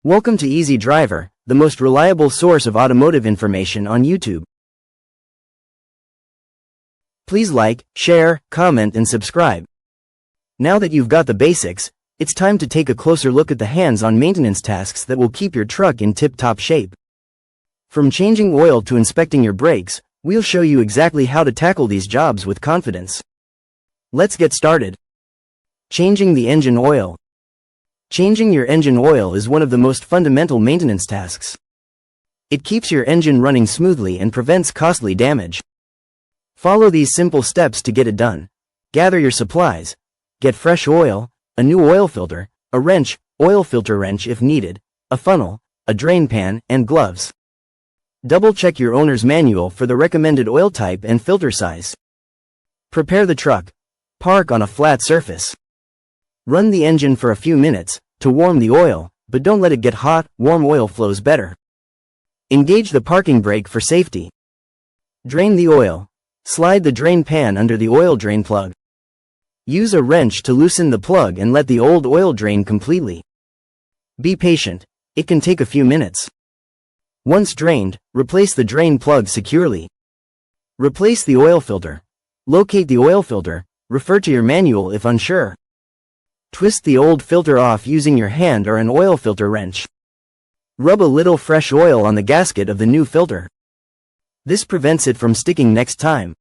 Welcome to Easy Driver, the most reliable source of automotive information on YouTube. Please like, share, comment and subscribe. Now that you've got the basics, it's time to take a closer look at the hands-on maintenance tasks that will keep your truck in tip-top shape. From changing oil to inspecting your brakes, we'll show you exactly how to tackle these jobs with confidence. Let's get started. Changing the engine oil. Changing your engine oil is one of the most fundamental maintenance tasks. It keeps your engine running smoothly and prevents costly damage. Follow these simple steps to get it done. Gather your supplies. Get fresh oil, a new oil filter, a wrench, oil filter wrench if needed, a funnel, a drain pan, and gloves. Double-check your owner's manual for the recommended oil type and filter size. Prepare the truck. Park on a flat surface. Run the engine for a few minutes to warm the oil, but don't let it get hot. Warm oil flows better. Engage the parking brake for safety. Drain the oil. Slide the drain pan under the oil drain plug. Use a wrench to loosen the plug and let the old oil drain completely. Be patient, it can take a few minutes. Once drained, replace the drain plug securely. Replace the oil filter. Locate the oil filter, refer to your manual if unsure. Twist the old filter off using your hand or an oil filter wrench. Rub a little fresh oil on the gasket of the new filter. This prevents it from sticking next time.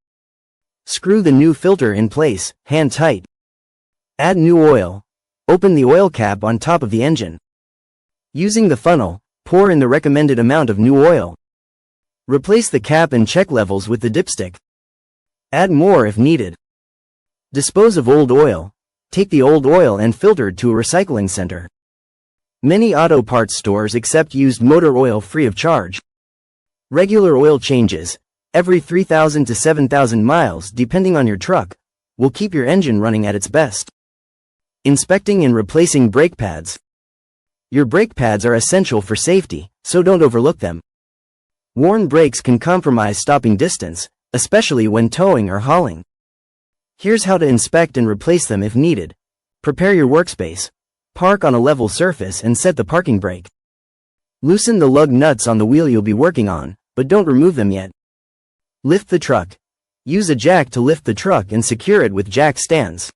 Screw the new filter in place, hand tight. Add new oil. Open the oil cap on top of the engine. Using the funnel, pour in the recommended amount of new oil. Replace the cap and check levels with the dipstick. Add more if needed. Dispose of old oil. Take the old oil and filter to a recycling center. Many auto parts stores accept used motor oil free of charge. Regular oil changes, every 3,000 to 7,000 miles depending on your truck, will keep your engine running at its best. Inspecting and replacing brake pads. Your brake pads are essential for safety, so don't overlook them. Worn brakes can compromise stopping distance, especially when towing or hauling. Here's how to inspect and replace them if needed. Prepare your workspace. Park on a level surface and set the parking brake. Loosen the lug nuts on the wheel you'll be working on, but don't remove them yet. Lift the truck. Use a jack to lift the truck and secure it with jack stands.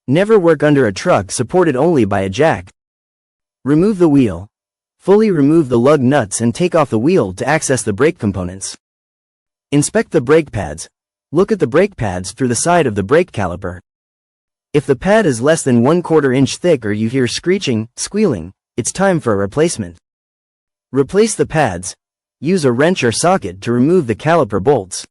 Never work under a truck supported only by a jack. Remove the wheel. Fully remove the lug nuts and take off the wheel to access the brake components. Inspect the brake pads. Look at the brake pads through the side of the brake caliper. If the pad is less than 1/4 inch thick or you hear screeching, squealing, it's time for a replacement. Replace the pads. Use a wrench or socket to remove the caliper bolts.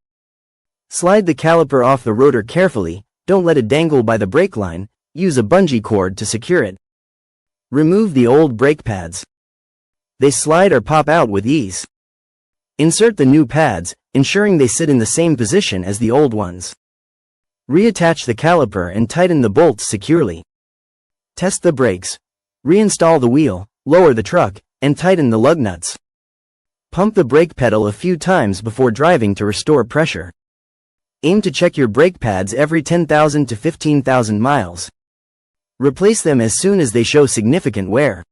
Slide the caliper off the rotor carefully, don't let it dangle by the brake line, use a bungee cord to secure it. Remove the old brake pads. They slide or pop out with ease. Insert the new pads, ensuring they sit in the same position as the old ones. Reattach the caliper and tighten the bolts securely. Test the brakes. Reinstall the wheel, lower the truck, and tighten the lug nuts. Pump the brake pedal a few times before driving to restore pressure. Aim to check your brake pads every 10,000 to 15,000 miles. Replace them as soon as they show significant wear.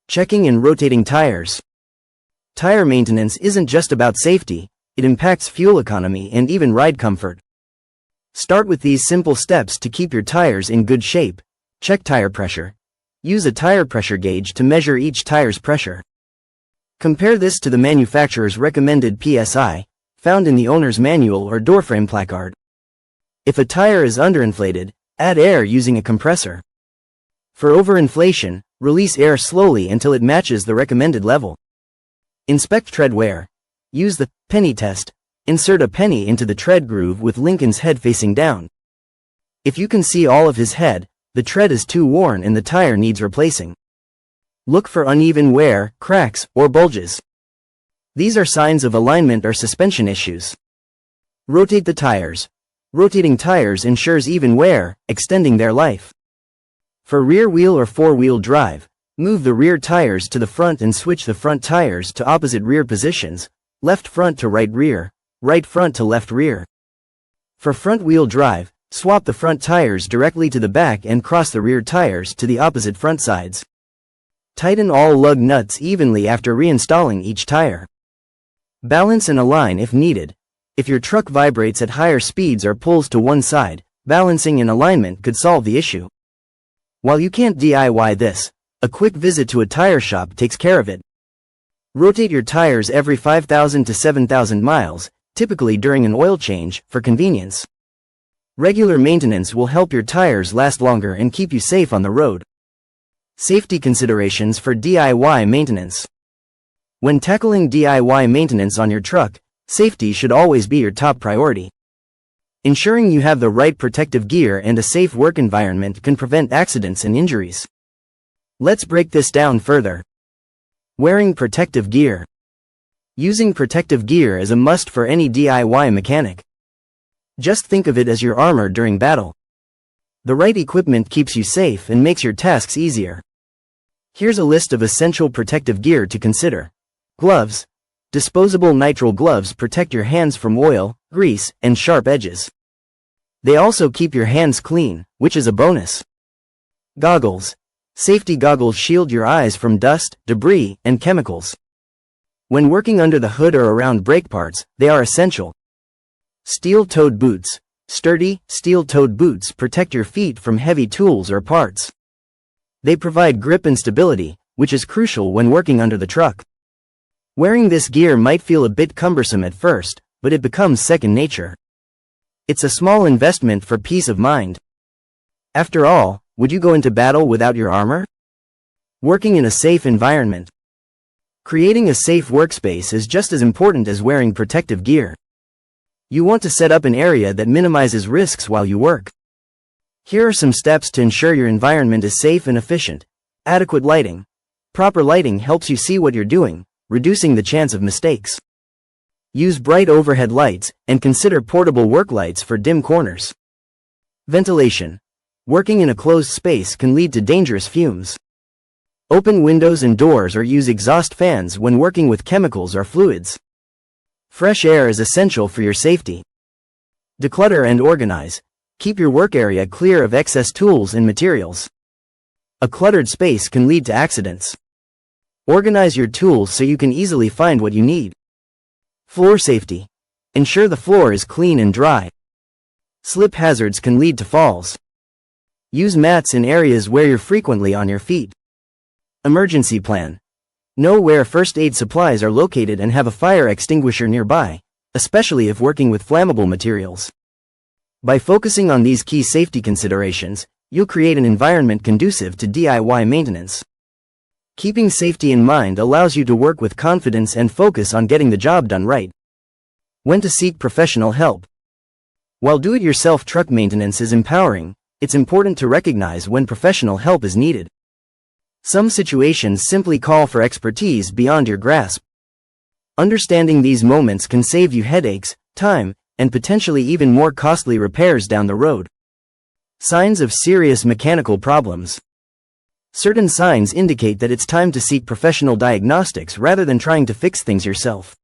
Checking and rotating tires. Tire maintenance isn't just about safety, it impacts fuel economy and even ride comfort. Start with these simple steps to keep your tires in good shape. Check tire pressure. Use a tire pressure gauge to measure each tire's pressure. Compare this to the manufacturer's recommended PSI, found in the owner's manual or doorframe placard. If a tire is underinflated, add air using a compressor. For overinflation, release air slowly until it matches the recommended level. Inspect tread wear. Use the penny test. Insert a penny into the tread groove with Lincoln's head facing down. If you can see all of his head, the tread is too worn and the tire needs replacing. Look for uneven wear, cracks, or bulges. These are signs of alignment or suspension issues. Rotate the tires. Rotating tires ensures even wear, extending their life. For rear wheel or four-wheel drive, move the rear tires to the front and switch the front tires to opposite rear positions, left front to right rear, right front to left rear. For front-wheel drive, swap the front tires directly to the back and cross the rear tires to the opposite front sides. Tighten all lug nuts evenly after reinstalling each tire. Balance and align if needed. If your truck vibrates at higher speeds or pulls to one side, balancing and alignment could solve the issue. While you can't DIY this, a quick visit to a tire shop takes care of it. Rotate your tires every 5,000 to 7,000 miles, typically during an oil change, for convenience. Regular maintenance will help your tires last longer and keep you safe on the road. Safety considerations for DIY maintenance. When tackling DIY maintenance on your truck, safety should always be your top priority. Ensuring you have the right protective gear and a safe work environment can prevent accidents and injuries. Let's break this down further. Wearing protective gear. Using protective gear is a must for any DIY mechanic. Just think of it as your armor during battle. The right equipment keeps you safe and makes your tasks easier. Here's a list of essential protective gear to consider. Gloves. Disposable nitrile gloves protect your hands from oil, grease, and sharp edges. They also keep your hands clean, which is a bonus. Goggles. Safety goggles shield your eyes from dust, debris, and chemicals. When working under the hood or around brake parts, they are essential. Steel-toed boots. Sturdy, steel-toed boots protect your feet from heavy tools or parts. They provide grip and stability, which is crucial when working under the truck. Wearing this gear might feel a bit cumbersome at first, but it becomes second nature. It's a small investment for peace of mind. After all, would you go into battle without your armor? Working in a safe environment. Creating a safe workspace is just as important as wearing protective gear. You want to set up an area that minimizes risks while you work. Here are some steps to ensure your environment is safe and efficient. Adequate lighting. Proper lighting helps you see what you're doing, reducing the chance of mistakes. Use bright overhead lights, and consider portable work lights for dim corners. Ventilation. Working in a closed space can lead to dangerous fumes. Open windows and doors or use exhaust fans when working with chemicals or fluids. Fresh air is essential for your safety. Declutter and organize. Keep your work area clear of excess tools and materials. A cluttered space can lead to accidents. Organize your tools so you can easily find what you need. Floor safety. Ensure the floor is clean and dry. Slip hazards can lead to falls. Use mats in areas where you're frequently on your feet. Emergency plan. Know where first aid supplies are located and have a fire extinguisher nearby, especially if working with flammable materials. By focusing on these key safety considerations, you'll create an environment conducive to DIY maintenance. Keeping safety in mind allows you to work with confidence and focus on getting the job done right. When to seek professional help. While do-it-yourself truck maintenance is empowering, it's important to recognize when professional help is needed. Some situations simply call for expertise beyond your grasp. Understanding these moments can save you headaches, time, and potentially even more costly repairs down the road. Signs of serious mechanical problems. Certain signs indicate that it's time to seek professional diagnostics rather than trying to fix things yourself.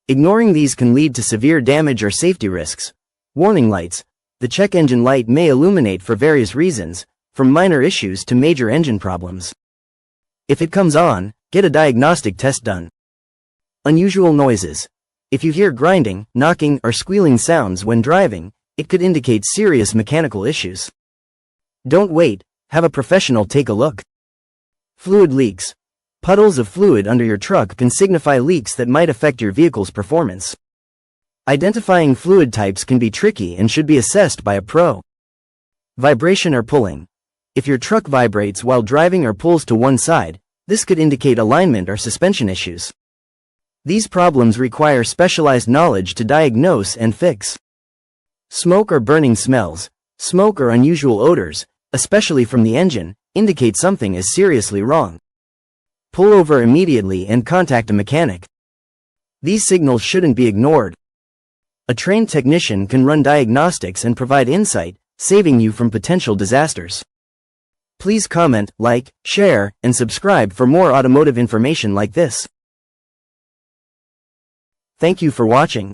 Ignoring these can lead to severe damage or safety risks. Warning lights. The check engine light may illuminate for various reasons, from minor issues to major engine problems. If it comes on, get a diagnostic test done. Unusual noises. If you hear grinding, knocking, or squealing sounds when driving, it could indicate serious mechanical issues. Don't wait, have a professional take a look. Fluid leaks. Puddles of fluid under your truck can signify leaks that might affect your vehicle's performance. Identifying fluid types can be tricky and should be assessed by a pro. Vibration or pulling. If your truck vibrates while driving or pulls to one side, this could indicate alignment or suspension issues. These problems require specialized knowledge to diagnose and fix. Smoke or burning smells. Smoke or unusual odors, especially from the engine, indicate something is seriously wrong. Pull over immediately and contact a mechanic. These signals shouldn't be ignored. A trained technician can run diagnostics and provide insight, saving you from potential disasters. Please comment, like, share, and subscribe for more automotive information like this. Thank you for watching.